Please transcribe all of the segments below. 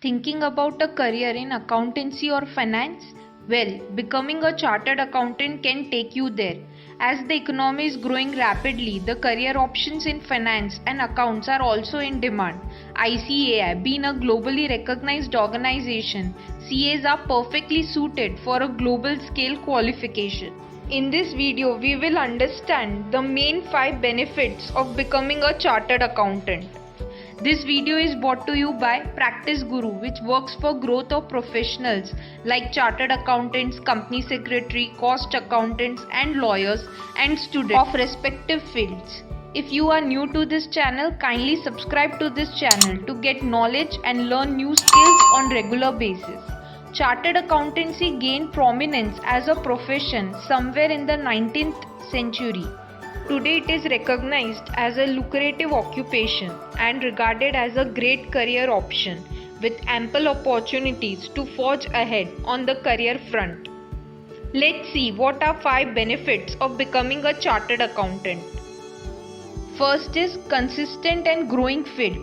Thinking about a career in accountancy or finance? Well, becoming a chartered accountant can take you there. As the economy is growing rapidly, the career options in finance and accounts are also in demand. ICAI, being a globally recognized organization, CAs are perfectly suited for a global scale qualification. In this video, we will understand the main 5 benefits of becoming a chartered accountant. This video is brought to you by Practice Guru, which works for growth of professionals like chartered accountants, company secretary, cost accountants, and lawyers and students of respective fields. If you are new to this channel, kindly subscribe to this channel to get knowledge and learn new skills on regular basis. Chartered accountancy gained prominence as a profession somewhere in the 19th century. Today it is recognized as a lucrative occupation and regarded as a great career option with ample opportunities to forge ahead on the career front. Let's see what are 5 benefits of becoming a chartered accountant. First is consistent and growing field.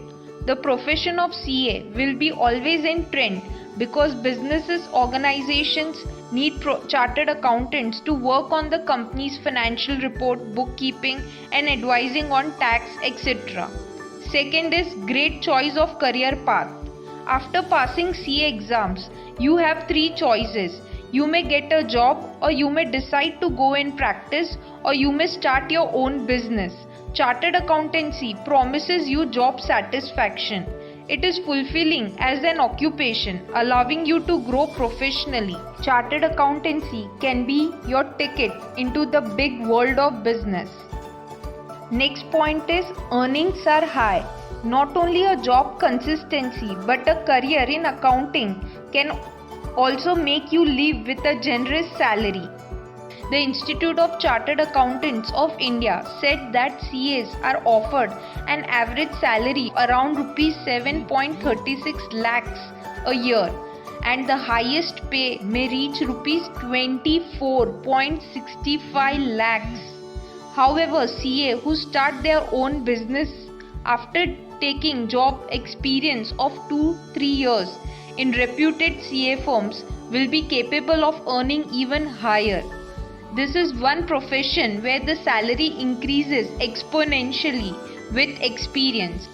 The profession of CA will be always in trend because businesses, organizations need chartered accountants to work on the company's financial report, bookkeeping, and advising on tax, etc. Second is great choice of career path. After passing CA exams, you have 3 choices. You may get a job, or you may decide to go in practice, or you may start your own business. Chartered accountancy promises you job satisfaction. It is fulfilling as an occupation, allowing you to grow professionally. Chartered accountancy can be your ticket into the big world of business. Next point is earnings are high. Not only a job consistency, but a career in accounting can also make you live with a generous salary. The Institute of Chartered Accountants of India said that CAs are offered an average salary around Rs 7.36 lakhs a year, and the highest pay may reach Rs 24.65 lakhs. However, CA who start their own business after taking job experience of 2-3 years in reputed CA firms will be capable of earning even higher. This is one profession where the salary increases exponentially with experience.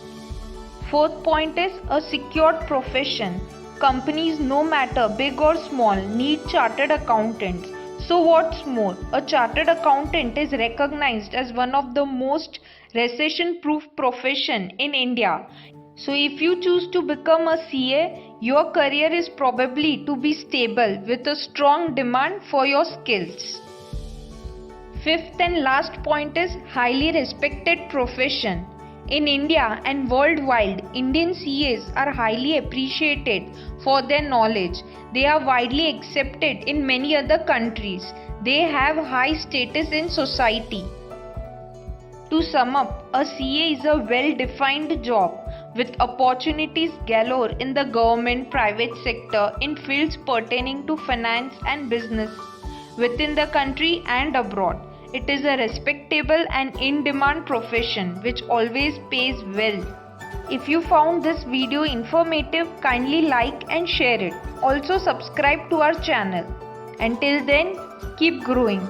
Fourth point is a secured profession. Companies, no matter big or small, need chartered accountants. So what's more, a chartered accountant is recognized as one of the most recession-proof profession in India. So if you choose to become a CA, your career is probably to be stable with a strong demand for your skills. Fifth and last point is highly respected profession. In India and worldwide, Indian CAs are highly appreciated for their knowledge. They are widely accepted in many other countries. They have high status in society. To sum up, a CA is a well-defined job with opportunities galore in the government, private sector, in fields pertaining to finance and business, within the country and abroad. It is a respectable and in-demand profession which always pays well. If you found this video informative, kindly like and share it. Also subscribe to our channel. Until then, keep growing.